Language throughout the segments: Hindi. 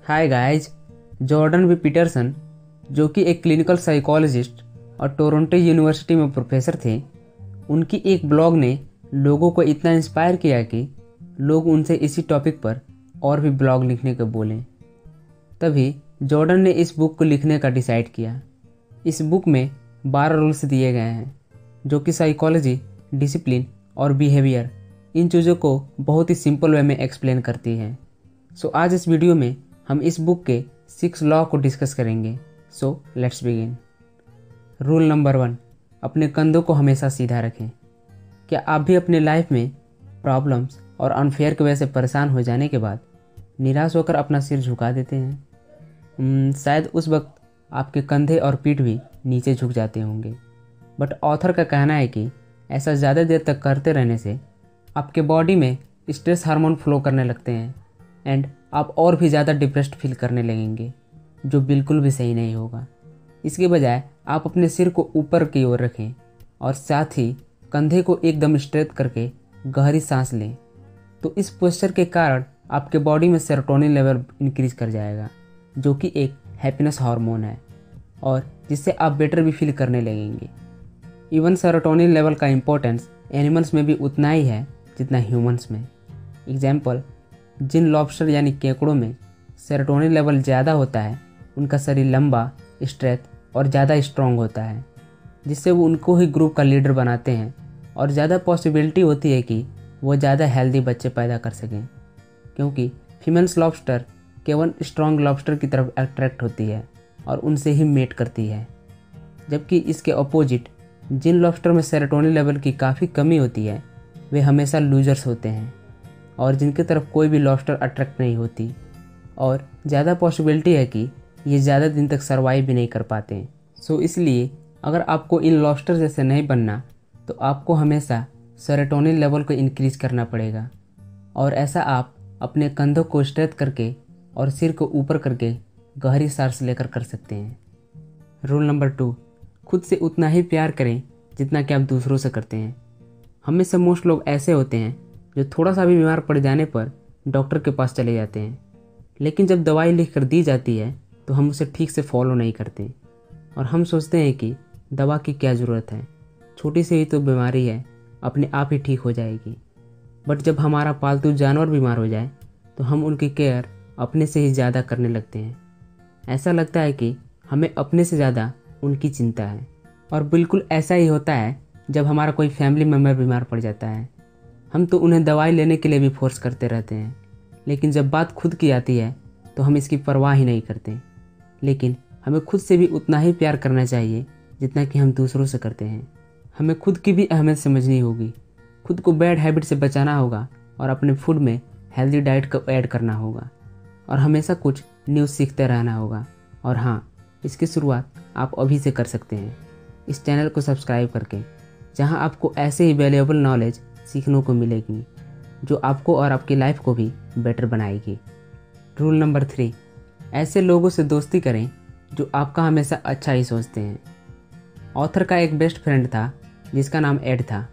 हाय गाइज। जॉर्डन बी पीटरसन, जो कि एक क्लिनिकल साइकोलॉजिस्ट और टोरंटो यूनिवर्सिटी में प्रोफेसर थे, उनकी एक ब्लॉग ने लोगों को इतना इंस्पायर किया कि लोग उनसे इसी टॉपिक पर और भी ब्लॉग लिखने को बोलें। तभी जॉर्डन ने इस बुक को लिखने का डिसाइड किया। इस बुक में 12 रूल्स दिए गए हैं जो कि साइकोलॉजी, डिसिप्लिन और बिहेवियर, इन चीज़ों को बहुत ही सिंपल वे में एक्सप्लेन करती है। सो आज इस वीडियो में हम इस बुक के 6 लॉ को डिस्कस करेंगे। So let's begin. Rule number 1, अपने कंधों को हमेशा सीधा रखें। क्या आप भी अपने लाइफ में प्रॉब्लम्स और अनफेयर की वजह से परेशान हो जाने के बाद निराश होकर अपना सिर झुका देते हैं? शायद उस वक्त आपके कंधे और पीठ भी नीचे झुक जाते होंगे। बट ऑथर का कहना है कि ऐसा ज़्यादा देर तक करते रहने से आपके बॉडी में स्ट्रेस हार्मोन फ्लो करने लगते हैं एंड आप और भी ज़्यादा डिप्रेस्ड फील करने लगेंगे, जो बिल्कुल भी सही नहीं होगा। इसके बजाय आप अपने सिर को ऊपर की ओर रखें और साथ ही कंधे को एकदम स्ट्रेट करके गहरी सांस लें। तो इस पोस्चर के कारण आपके बॉडी में सेरोटोनिन लेवल इंक्रीज कर जाएगा, जो कि एक हैप्पीनेस हार्मोन है और जिससे आप बेटर भी फील करने लगेंगे। इवन सेरोटोनिन लेवल का इम्पोर्टेंस एनिमल्स में भी उतना ही है जितना ह्यूमंस में। एग्जाम्पल, जिन लॉबस्टर यानी केकड़ों में सेरोटोनिन लेवल ज़्यादा होता है, उनका शरीर लंबा, स्ट्रेच और ज़्यादा स्ट्रॉन्ग होता है, जिससे वो उनको ही ग्रुप का लीडर बनाते हैं और ज़्यादा पॉसिबिलिटी होती है कि वो ज़्यादा हेल्दी बच्चे पैदा कर सकें, क्योंकि फीमेल्स लॉबस्टर केवल स्ट्रॉन्ग लॉबस्टर की तरफ अट्रैक्ट होती है और उनसे ही मेट करती है। जबकि इसके अपोजिट जिन लॉबस्टर में सेरोटोनिन लेवल की काफ़ी कमी होती है, वे हमेशा लूजर्स होते हैं और जिनकी तरफ कोई भी लॉबस्टर अट्रैक्ट नहीं होती, और ज़्यादा पॉसिबिलिटी है कि ये ज़्यादा दिन तक सर्वाइव भी नहीं कर पाते हैं। सो इसलिए अगर आपको इन लॉबस्टर जैसे नहीं बनना, तो आपको हमेशा सेरोटोनिन लेवल को इंक्रीज करना पड़ेगा। और ऐसा आप अपने कंधों को स्ट्रेट करके और सिर को ऊपर करके गहरी सांस लेकर कर सकते हैं। रूल नंबर 2, खुद से उतना ही प्यार करें जितना कि आप दूसरों से करते हैं। हम में से मोस्ट लोग ऐसे होते हैं जो थोड़ा सा भी बीमार पड़ जाने पर डॉक्टर के पास चले जाते हैं, लेकिन जब दवाई लिख कर दी जाती है तो हम उसे ठीक से फॉलो नहीं करते और हम सोचते हैं कि दवा की क्या ज़रूरत है, छोटी सी ही तो बीमारी है, अपने आप ही ठीक हो जाएगी। बट जब हमारा पालतू जानवर बीमार हो जाए तो हम उनकी केयर अपने से ही ज़्यादा करने लगते हैं। ऐसा लगता है कि हमें अपने से ज़्यादा उनकी चिंता है। और बिल्कुल ऐसा ही होता है जब हमारा कोई फैमिली मेम्बर बीमार पड़ जाता है। हम तो उन्हें दवाई लेने के लिए भी फोर्स करते रहते हैं, लेकिन जब बात खुद की आती है तो हम इसकी परवाह ही नहीं करते। लेकिन हमें खुद से भी उतना ही प्यार करना चाहिए जितना कि हम दूसरों से करते हैं। हमें खुद की भी अहमियत समझनी होगी, खुद को बैड हैबिट से बचाना होगा और अपने फूड में हेल्दी डाइट को ऐड करना होगा और हमेशा कुछ न्यूज़ सीखते रहना होगा। और हाँ, इसकी शुरुआत आप अभी से कर सकते हैं इस चैनल को सब्सक्राइब करके, जहाँ आपको ऐसे ही वैल्यूएबल नॉलेज सीखने को मिलेगी जो आपको और आपकी लाइफ को भी बेटर बनाएगी। रूल नंबर 3, ऐसे लोगों से दोस्ती करें जो आपका हमेशा अच्छा ही सोचते हैं। ऑथर का एक बेस्ट फ्रेंड था जिसका नाम एड था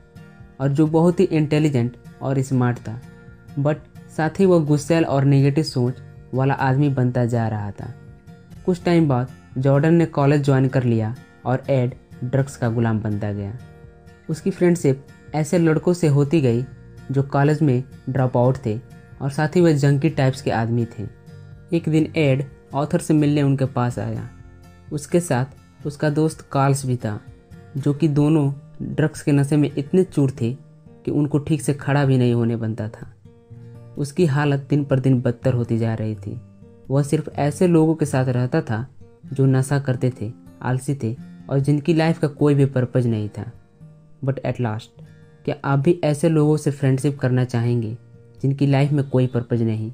और जो बहुत ही इंटेलिजेंट और स्मार्ट था, बट साथ ही वो गुस्सैल और नेगेटिव सोच वाला आदमी बनता जा रहा था। कुछ टाइम बाद जॉर्डन ने कॉलेज ज्वाइन कर लिया और एड ड्रग्स का गुलाम बनता गया। उसकी फ्रेंडशिप ऐसे लड़कों से होती गई जो कॉलेज में ड्रॉप आउट थे और साथ ही वे जंकी टाइप्स के आदमी थे। एक दिन एड ऑथर से मिलने उनके पास आया। उसके साथ उसका दोस्त कार्ल्स भी था, जो कि दोनों ड्रग्स के नशे में इतने चूर थे कि उनको ठीक से खड़ा भी नहीं होने बनता था। उसकी हालत दिन पर दिन बदतर होती जा रही थी। वह सिर्फ ऐसे लोगों के साथ रहता था जो नशा करते थे, आलसी थे और जिनकी लाइफ का कोई भी पर्पज नहीं था। बट एट लास्ट, क्या आप भी ऐसे लोगों से फ्रेंडशिप करना चाहेंगे जिनकी लाइफ में कोई पर्पज नहीं?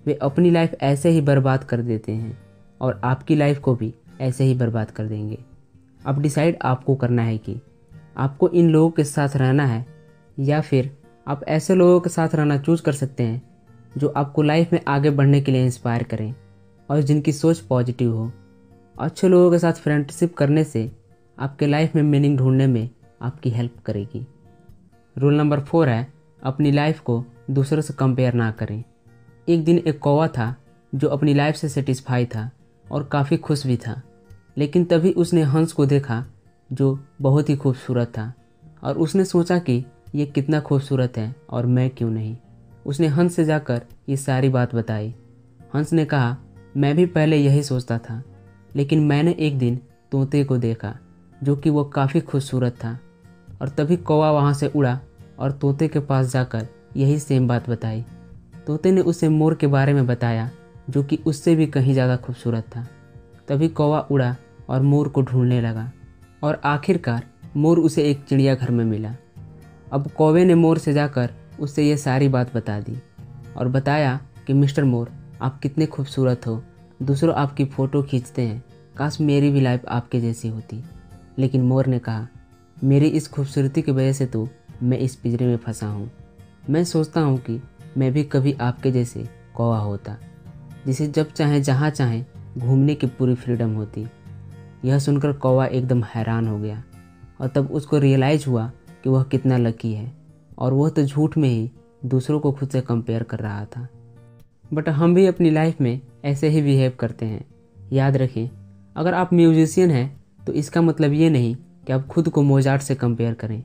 वे अपनी लाइफ ऐसे ही बर्बाद कर देते हैं और आपकी लाइफ को भी ऐसे ही बर्बाद कर देंगे। अब डिसाइड आपको करना है कि आपको इन लोगों के साथ रहना है या फिर आप ऐसे लोगों के साथ रहना चूज कर सकते हैं जो आपको लाइफ में आगे बढ़ने के लिए इंस्पायर करें और जिनकी सोच पॉजिटिव हो। अच्छे लोगों के साथ फ्रेंडशिप करने से आपके लाइफ में मीनिंग ढूंढने में आपकी हेल्प करेगी। रूल नंबर 4 है, अपनी लाइफ को दूसरों से कंपेयर ना करें। एक दिन एक कौवा था जो अपनी लाइफ से सेटिस्फाई था और काफ़ी खुश भी था। लेकिन तभी उसने हंस को देखा जो बहुत ही खूबसूरत था और उसने सोचा कि ये कितना खूबसूरत है और मैं क्यों नहीं। उसने हंस से जाकर ये सारी बात बताई। हंस ने कहा, मैं भी पहले यही सोचता था, लेकिन मैंने एक दिन तोते को देखा जो कि वो काफ़ी खूबसूरत था। और तभी कौवा वहाँ से उड़ा और तोते के पास जाकर यही सेम बात बताई। तोते ने उसे मोर के बारे में बताया जो कि उससे भी कहीं ज़्यादा खूबसूरत था। तभी कौवा उड़ा और मोर को ढूंढने लगा और आखिरकार मोर उसे एक चिड़ियाघर में मिला। अब कौवे ने मोर से जाकर उससे ये सारी बात बता दी और बताया कि मिस्टर मोर, आप कितने खूबसूरत हो, दूसरों आपकी फ़ोटो खींचते हैं, काश मेरी भी लाइफ आपके जैसी होती। लेकिन मोर ने कहा, मेरी इस खूबसूरती की वजह से तो मैं इस पिंजरे में फंसा हूँ। मैं सोचता हूँ कि मैं भी कभी आपके जैसे कौवा होता, जिसे जब चाहे जहाँ चाहे घूमने की पूरी फ्रीडम होती। यह सुनकर कौवा एकदम हैरान हो गया और तब उसको रियलाइज़ हुआ कि वह कितना लकी है और वह तो झूठ में ही दूसरों को खुद से कंपेयर कर रहा था। बट हम भी अपनी लाइफ में ऐसे ही बिहेव करते हैं। याद रखें, अगर आप म्यूजिशियन हैं तो इसका मतलब ये नहीं कि आप खुद को मोजार्ट से कंपेयर करें।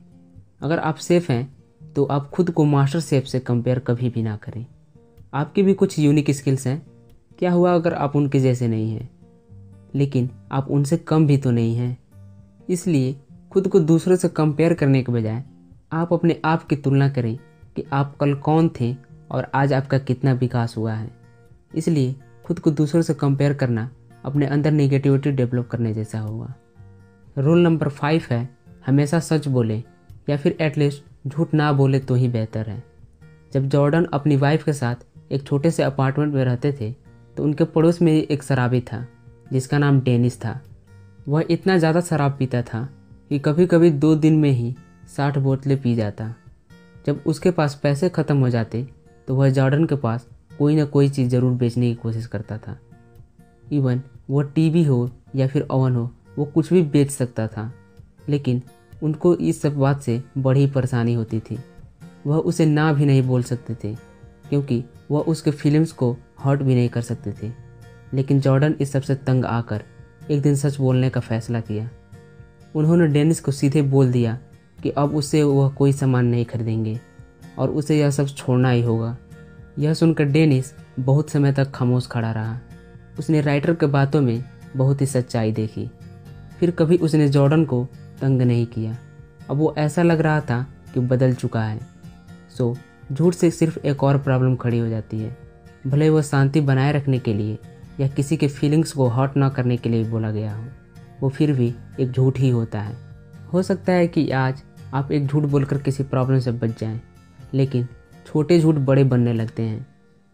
अगर आप शेफ़ हैं तो आप खुद को मास्टर शेफ़ से कंपेयर कभी भी ना करें। आपकी भी कुछ यूनिक स्किल्स हैं। क्या हुआ अगर आप उनके जैसे नहीं हैं, लेकिन आप उनसे कम भी तो नहीं हैं। इसलिए खुद को दूसरों से कंपेयर करने के बजाय आप अपने आप की तुलना करें कि आप कल कौन थे और आज आपका कितना विकास हुआ है। इसलिए खुद को दूसरों से कंपेयर करना अपने अंदर नेगेटिविटी डेवलप करने जैसा होगा। रूल नंबर 5 है, हमेशा सच बोले या फिर एटलीस्ट झूठ ना बोले तो ही बेहतर है। जब जॉर्डन अपनी वाइफ के साथ एक छोटे से अपार्टमेंट में रहते थे तो उनके पड़ोस में एक शराबी था जिसका नाम डेनिस था। वह इतना ज़्यादा शराब पीता था कि कभी कभी 2 दिन में ही 60 बोतलें पी जाता। जब उसके पास पैसे ख़त्म हो जाते तो वह जॉर्डन के पास कोई ना कोई चीज़ ज़रूर बेचने की कोशिश करता था। इवन वह टीवी हो या फिर ओवन हो, वो कुछ भी बेच सकता था। लेकिन उनको इस सब बात से बड़ी परेशानी होती थी। वह उसे ना भी नहीं बोल सकते थे क्योंकि वह उसके फीलिंग्स को हर्ट भी नहीं कर सकते थे। लेकिन जॉर्डन इस सबसे तंग आकर एक दिन सच बोलने का फैसला किया। उन्होंने डेनिस को सीधे बोल दिया कि अब उससे वह कोई सामान नहीं खरीदेंगे और उसे यह सब छोड़ना ही होगा। यह सुनकर डेनिस बहुत समय तक खामोश खड़ा रहा। उसने राइटर के बातों में बहुत ही सच्चाई देखी। फिर कभी उसने जॉर्डन को तंग नहीं किया। अब वो ऐसा लग रहा था कि बदल चुका है। सो झूठ से सिर्फ एक और प्रॉब्लम खड़ी हो जाती है। भले वो शांति बनाए रखने के लिए या किसी के फीलिंग्स को हर्ट ना करने के लिए बोला गया हो, वो फिर भी एक झूठ ही होता है। हो सकता है कि आज आप एक झूठ बोलकर किसी प्रॉब्लम से बच जाएं, लेकिन छोटे झूठ बड़े बनने लगते हैं।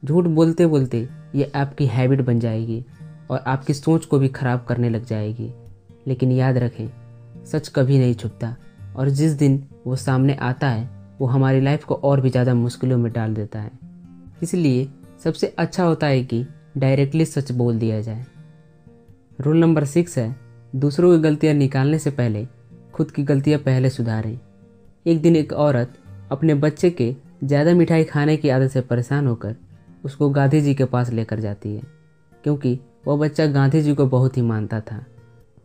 झूठ बोलते बोलते ये आपकी हैबिट बन जाएगी और आपकी सोच को भी ख़राब करने लग जाएगी। लेकिन याद रखें, सच कभी नहीं छुपता और जिस दिन वो सामने आता है वो हमारी लाइफ को और भी ज़्यादा मुश्किलों में डाल देता है। इसलिए सबसे अच्छा होता है कि डायरेक्टली सच बोल दिया जाए। रूल नंबर 6 है, दूसरों की गलतियाँ निकालने से पहले खुद की गलतियाँ पहले सुधारें। एक दिन एक औरत अपने बच्चे के ज़्यादा मिठाई खाने की आदत से परेशान होकर उसको गांधी जी के पास लेकर जाती है क्योंकि वह बच्चा गांधी जी को बहुत ही मानता था।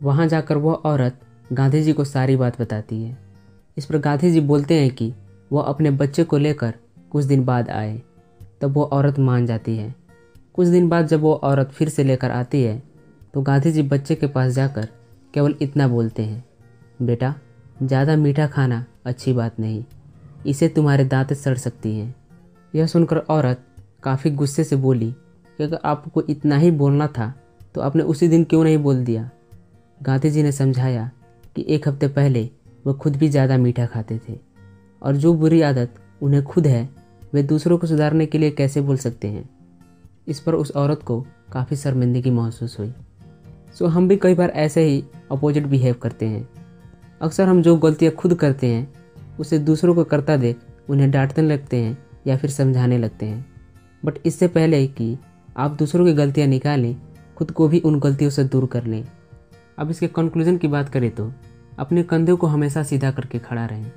वहाँ जाकर वह औरत गांधी जी को सारी बात बताती है। इस पर गांधी जी बोलते हैं कि वह अपने बच्चे को लेकर कुछ दिन बाद आए। तब वो औरत मान जाती है। कुछ दिन बाद जब वो औरत फिर से लेकर आती है तो गांधी जी बच्चे के पास जाकर केवल इतना बोलते हैं, बेटा, ज़्यादा मीठा खाना अच्छी बात नहीं, इससे तुम्हारे दांतें सड़ सकती हैं। यह सुनकर औरत काफ़ी गुस्से से बोली कि अगर आपको इतना ही बोलना था तो आपने उसी दिन क्यों नहीं बोल दिया। गांधी जी ने समझाया कि 1 हफ्ते पहले वह खुद भी ज़्यादा मीठा खाते थे और जो बुरी आदत उन्हें खुद है वे दूसरों को सुधारने के लिए कैसे बोल सकते हैं। इस पर उस औरत को काफ़ी शर्मिंदगी महसूस हुई। सो हम भी कई बार ऐसे ही अपोजिट बिहेव करते हैं। अक्सर हम जो गलतियाँ खुद करते हैं उसे दूसरों को करता देख उन्हें डांटने लगते हैं या फिर समझाने लगते हैं। बट इससे पहले कि आप दूसरों की गलतियाँ निकालें, खुद को भी उन गलतियों से दूर कर लें। अब इसके कंक्लूजन की बात करें तो अपने कंधों को हमेशा सीधा करके खड़ा रहें।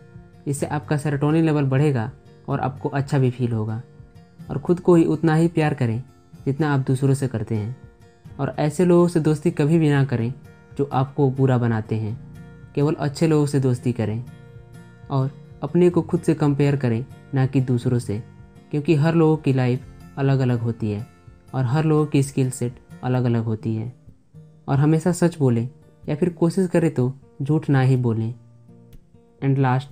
इससे आपका सेरोटोनिन लेवल बढ़ेगा और आपको अच्छा भी फील होगा। और ख़ुद को ही उतना ही प्यार करें जितना आप दूसरों से करते हैं। और ऐसे लोगों से दोस्ती कभी भी ना करें जो आपको बुरा बनाते हैं। केवल अच्छे लोगों से दोस्ती करें और अपने को खुद से कंपेयर करें, ना कि दूसरों से, क्योंकि हर लोगों की लाइफ अलग अलग होती है और हर लोगों की स्किल सेट अलग अलग होती है। और हमेशा सच बोलें या फिर कोशिश करें तो झूठ ना ही बोलें। एंड लास्ट,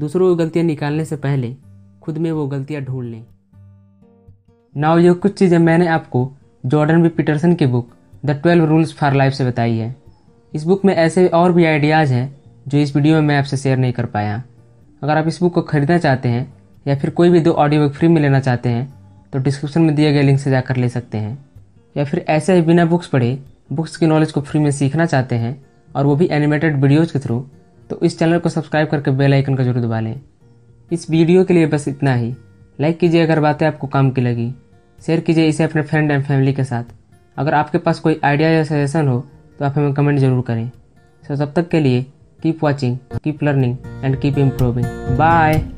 दूसरों की गलतियाँ निकालने से पहले खुद में वो गलतियाँ ढूंढ लें। नाउ ये कुछ चीज़ें मैंने आपको जॉर्डन बी पीटरसन की book the 12 rules for life से बताई है। इस बुक में ऐसे और भी आइडियाज़ हैं जो इस वीडियो में मैं आपसे शेयर नहीं कर पाया। अगर आप इस बुक को खरीदना चाहते हैं या फिर कोई भी 2 ऑडियो बुक फ्री में लेना चाहते हैं तो डिस्क्रिप्शन में दिए गए लिंक से जाकर ले सकते हैं। या फिर ऐसे ही बिना बुक्स पढ़े बुक्स की नॉलेज को फ्री में सीखना चाहते हैं और वो भी एनिमेटेड वीडियोज़ के थ्रू, तो इस चैनल को सब्सक्राइब करके बेल आइकन का जरूर दबा लें। इस वीडियो के लिए बस इतना ही। लाइक कीजिए अगर बातें आपको काम की लगी, शेयर कीजिए इसे अपने फ्रेंड एंड फैमिली के साथ। अगर आपके पास कोई आइडिया या सजेशन हो तो आप हमें कमेंट जरूर करें। सो तब तक के लिए keep watching, keep learning and keep improving. Bye.